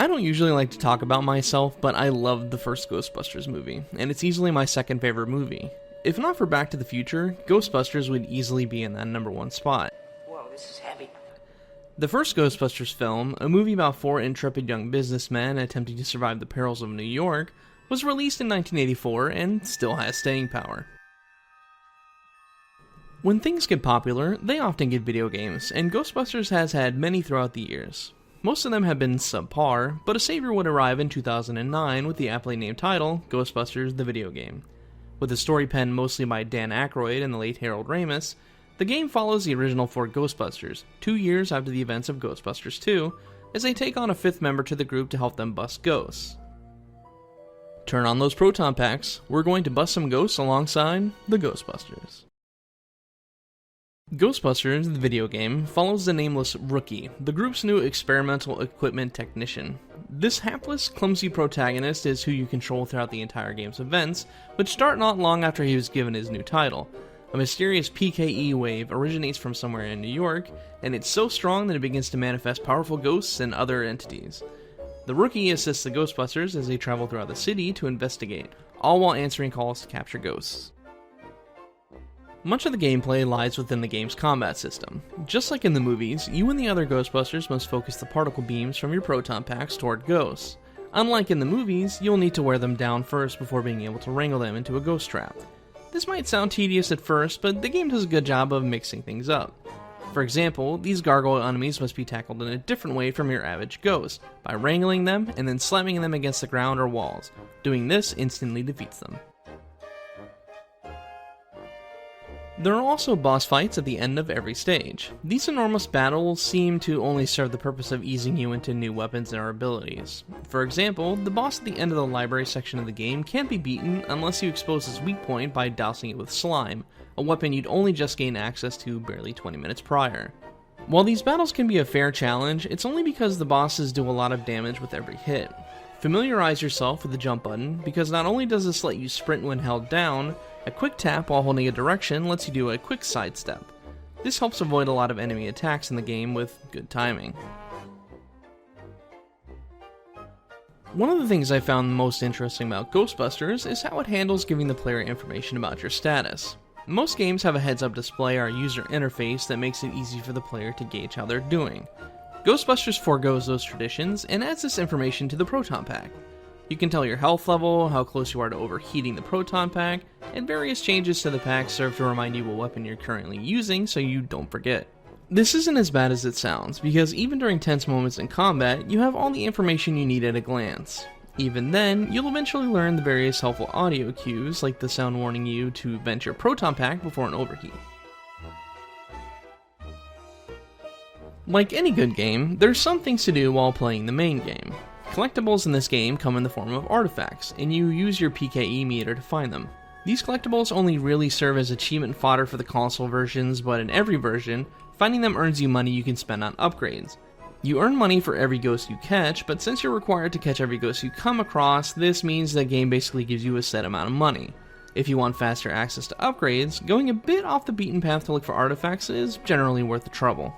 I don't usually like to talk about myself, but I loved the first Ghostbusters movie, and it's easily my second favorite movie. If not for Back to the Future, Ghostbusters would easily be in that #1 spot. Whoa, this is heavy. The first Ghostbusters film, a movie about 4 intrepid young businessmen attempting to survive the perils of New York, was released in 1984 and still has staying power. When things get popular, they often get video games, and Ghostbusters has had many throughout the years. Most of them have been subpar, but a savior would arrive in 2009 with the aptly named title, Ghostbusters the Video Game. With a story penned mostly by Dan Aykroyd and the late Harold Ramis, the game follows the original 4 Ghostbusters, 2 years after the events of Ghostbusters 2, as they take on a 5th member to the group to help them bust ghosts. Turn on those proton packs, we're going to bust some ghosts alongside the Ghostbusters. Ghostbusters, the video game, follows the nameless Rookie, the group's new experimental equipment technician. This hapless, clumsy protagonist is who you control throughout the entire game's events, which start not long after he was given his new title. A mysterious PKE wave originates from somewhere in New York, and it's so strong that it begins to manifest powerful ghosts and other entities. The Rookie assists the Ghostbusters as they travel throughout the city to investigate, all while answering calls to capture ghosts. Much of the gameplay lies within the game's combat system. Just like in the movies, you and the other Ghostbusters must focus the particle beams from your proton packs toward ghosts. Unlike in the movies, you'll need to wear them down first before being able to wrangle them into a ghost trap. This might sound tedious at first, but the game does a good job of mixing things up. For example, these gargoyle enemies must be tackled in a different way from your average ghost, by wrangling them and then slamming them against the ground or walls. Doing this instantly defeats them. There are also boss fights at the end of every stage. These enormous battles seem to only serve the purpose of easing you into new weapons and abilities. For example, the boss at the end of the library section of the game can't be beaten unless you expose his weak point by dousing it with slime, a weapon you'd only just gain access to barely 20 minutes prior. While these battles can be a fair challenge, it's only because the bosses do a lot of damage with every hit. Familiarize yourself with the jump button, because not only does this let you sprint when held down, a quick tap while holding a direction lets you do a quick sidestep. This helps avoid a lot of enemy attacks in the game with good timing. One of the things I found most interesting about Ghostbusters is how it handles giving the player information about your status. Most games have a heads-up display or user interface that makes it easy for the player to gauge how they're doing. Ghostbusters forgoes those traditions and adds this information to the proton pack. You can tell your health level, how close you are to overheating the proton pack, and various changes to the pack serve to remind you what weapon you're currently using so you don't forget. This isn't as bad as it sounds, because even during tense moments in combat, you have all the information you need at a glance. Even then, you'll eventually learn the various helpful audio cues, like the sound warning you to vent your proton pack before an overheat. Like any good game, there's some things to do while playing the main game. Collectibles in this game come in the form of artifacts, and you use your PKE meter to find them. These collectibles only really serve as achievement fodder for the console versions, but in every version, finding them earns you money you can spend on upgrades. You earn money for every ghost you catch, but since you're required to catch every ghost you come across, this means the game basically gives you a set amount of money. If you want faster access to upgrades, going a bit off the beaten path to look for artifacts is generally worth the trouble.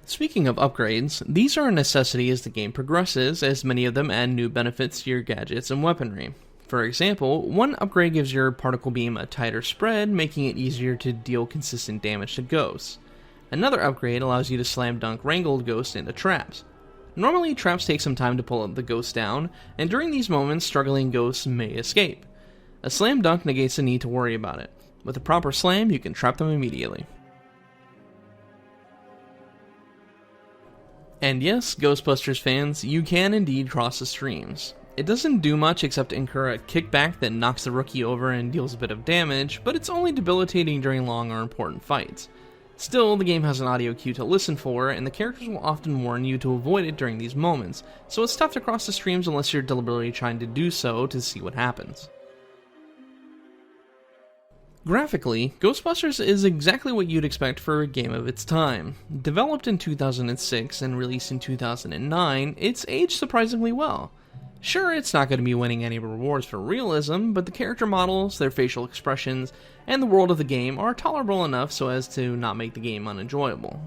Speaking of upgrades, these are a necessity as the game progresses, as many of them add new benefits to your gadgets and weaponry. For example, one upgrade gives your particle beam a tighter spread, making it easier to deal consistent damage to ghosts. Another upgrade allows you to slam dunk wrangled ghosts into traps. Normally, traps take some time to pull the ghost down, and during these moments, struggling ghosts may escape. A slam dunk negates the need to worry about it. With a proper slam, you can trap them immediately. And yes, Ghostbusters fans, you can indeed cross the streams. It doesn't do much except incur a kickback that knocks the Rookie over and deals a bit of damage, but it's only debilitating during long or important fights. Still, the game has an audio cue to listen for, and the characters will often warn you to avoid it during these moments, so it's tough to cross the streams unless you're deliberately trying to do so to see what happens. Graphically, Ghostbusters is exactly what you'd expect for a game of its time. Developed in 2006 and released in 2009, it's aged surprisingly well. Sure, it's not going to be winning any rewards for realism, but the character models, their facial expressions, and the world of the game are tolerable enough so as to not make the game unenjoyable.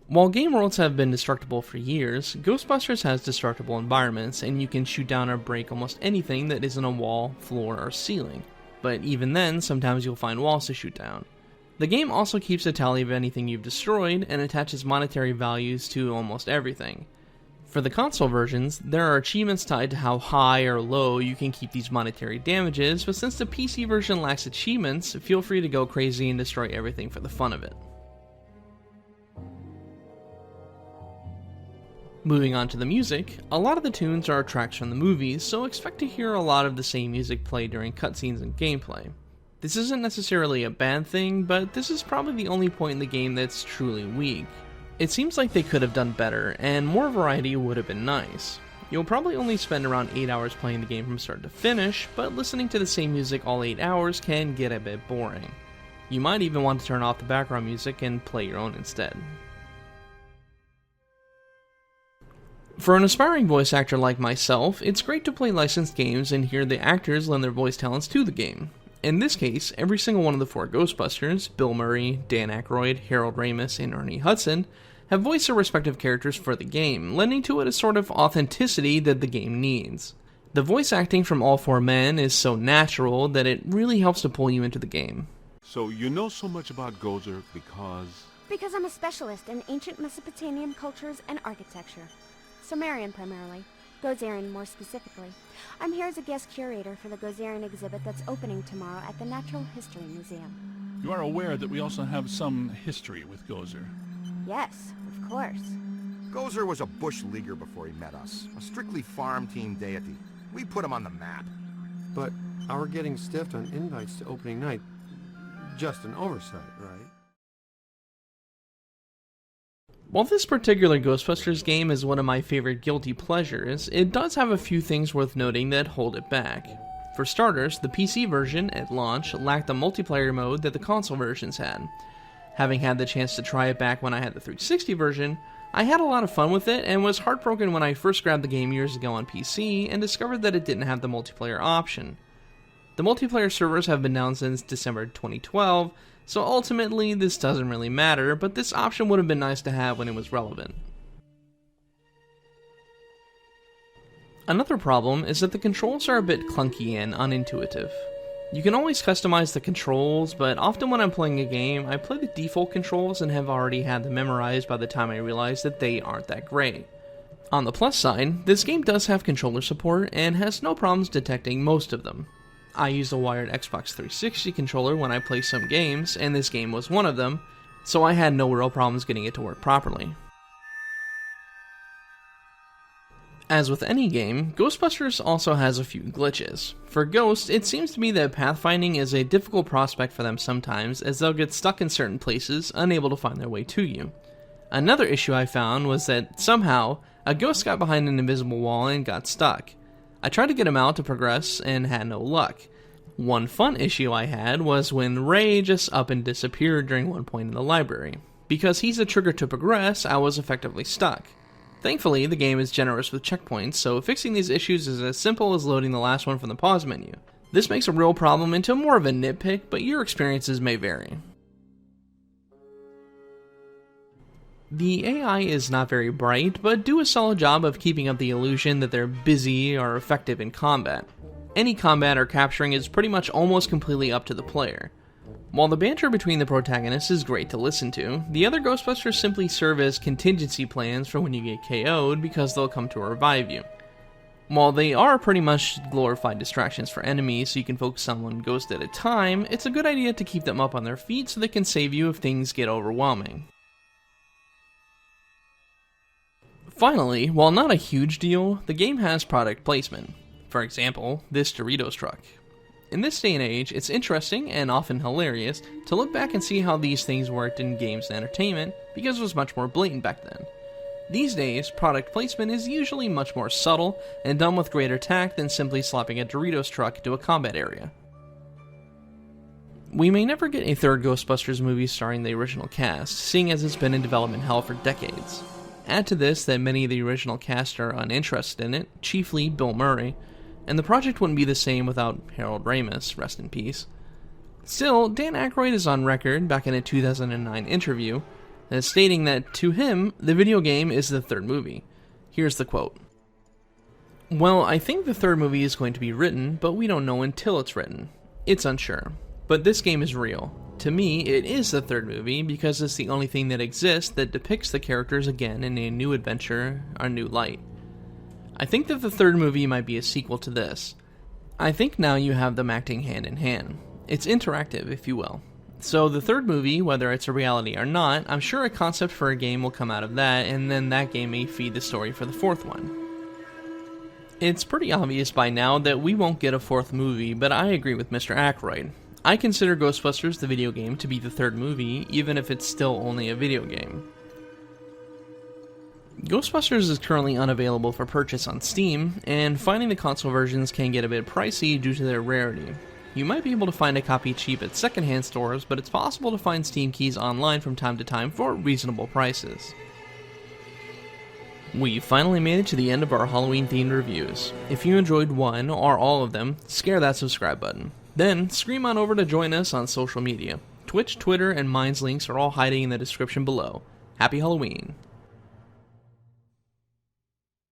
While game worlds have been destructible for years, Ghostbusters has destructible environments, and you can shoot down or break almost anything that isn't a wall, floor, or ceiling. But even then, sometimes you'll find walls to shoot down. The game also keeps a tally of anything you've destroyed, and attaches monetary values to almost everything. For the console versions, there are achievements tied to how high or low you can keep these monetary damages, but since the PC version lacks achievements, feel free to go crazy and destroy everything for the fun of it. Moving on to the music, a lot of the tunes are tracks from the movies, so expect to hear a lot of the same music play during cutscenes and gameplay. This isn't necessarily a bad thing, but this is probably the only point in the game that's truly weak. It seems like they could have done better, and more variety would have been nice. You'll probably only spend around 8 hours playing the game from start to finish, but listening to the same music all 8 hours can get a bit boring. You might even want to turn off the background music and play your own instead. For an aspiring voice actor like myself, it's great to play licensed games and hear the actors lend their voice talents to the game. In this case, every single one of the 4 Ghostbusters, Bill Murray, Dan Aykroyd, Harold Ramis, and Ernie Hudson, have voiced their respective characters for the game, lending to it a sort of authenticity that the game needs. The voice acting from all 4 men is so natural that it really helps to pull you into the game. So you know so much about Gozer because... Because I'm a specialist in ancient Mesopotamian cultures and architecture. Sumerian primarily, Gozerian more specifically. I'm here as a guest curator for the Gozerian exhibit that's opening tomorrow at the Natural History Museum. You are aware that we also have some history with Gozer? Yes, of course. Gozer was a bush leaguer before he met us, a strictly farm team deity. We put him on the map. But our getting stiffed on invites to opening night, just an oversight, right? While this particular Ghostbusters game is one of my favorite guilty pleasures, it does have a few things worth noting that hold it back. For starters, the PC version, at launch, lacked the multiplayer mode that the console versions had. Having had the chance to try it back when I had the 360 version, I had a lot of fun with it and was heartbroken when I first grabbed the game years ago on PC and discovered that it didn't have the multiplayer option. The multiplayer servers have been down since December 2012, so ultimately this doesn't really matter, but this option would have been nice to have when it was relevant. Another problem is that the controls are a bit clunky and unintuitive. You can always customize the controls, but often when I'm playing a game, I play the default controls and have already had them memorized by the time I realize that they aren't that great. On the plus side, this game does have controller support and has no problems detecting most of them. I use a wired Xbox 360 controller when I play some games, and this game was one of them, so I had no real problems getting it to work properly. As with any game, Ghostbusters also has a few glitches. For Ghost, it seems to me that pathfinding is a difficult prospect for them sometimes, as they'll get stuck in certain places, unable to find their way to you. Another issue I found was that, somehow, a ghost got behind an invisible wall and got stuck. I tried to get him out to progress and had no luck. One fun issue I had was when Ray just up and disappeared during one point in the library. Because he's the trigger to progress, I was effectively stuck. Thankfully, the game is generous with checkpoints, so fixing these issues is as simple as loading the last one from the pause menu. This makes a real problem into more of a nitpick, but your experiences may vary. The AI is not very bright, but do a solid job of keeping up the illusion that they're busy or effective in combat. Any combat or capturing is pretty much almost completely up to the player. While the banter between the protagonists is great to listen to, the other Ghostbusters simply serve as contingency plans for when you get KO'd because they'll come to revive you. While they are pretty much glorified distractions for enemies so you can focus on one ghost at a time, it's a good idea to keep them up on their feet so they can save you if things get overwhelming. Finally, while not a huge deal, the game has product placement. For example, this Doritos truck. In this day and age, it's interesting, and often hilarious, to look back and see how these things worked in games and entertainment, because it was much more blatant back then. These days, product placement is usually much more subtle and done with greater tact than simply slapping a Doritos truck into a combat area. We may never get a third Ghostbusters movie starring the original cast, seeing as it's been in development hell for decades. Add to this that many of the original cast are uninterested in it, chiefly Bill Murray, and the project wouldn't be the same without Harold Ramis, rest in peace. Still, Dan Aykroyd is on record back in a 2009 interview as stating that, to him, the video game is the third movie. Here's the quote. "Well, I think the third movie is going to be written, but we don't know until it's written. It's unsure. But this game is real. To me, it is the third movie because it's the only thing that exists that depicts the characters again in a new adventure or new light. I think that the third movie might be a sequel to this. I think now you have them acting hand in hand. It's interactive, if you will. So the third movie, whether it's a reality or not, I'm sure a concept for a game will come out of that, and then that game may feed the story for the fourth one. It's pretty obvious by now that we won't get a fourth movie, but I agree with Mr. Aykroyd. I consider Ghostbusters the video game to be the third movie, even if it's still only a video game. Ghostbusters is currently unavailable for purchase on Steam, and finding the console versions can get a bit pricey due to their rarity. You might be able to find a copy cheap at secondhand stores, but it's possible to find Steam keys online from time to time for reasonable prices. We finally made it to the end of our Halloween-themed reviews. If you enjoyed one or all of them, scare that subscribe button. Then, scream on over to join us on social media. Twitch, Twitter, and Mine's links are all hiding in the description below. Happy Halloween!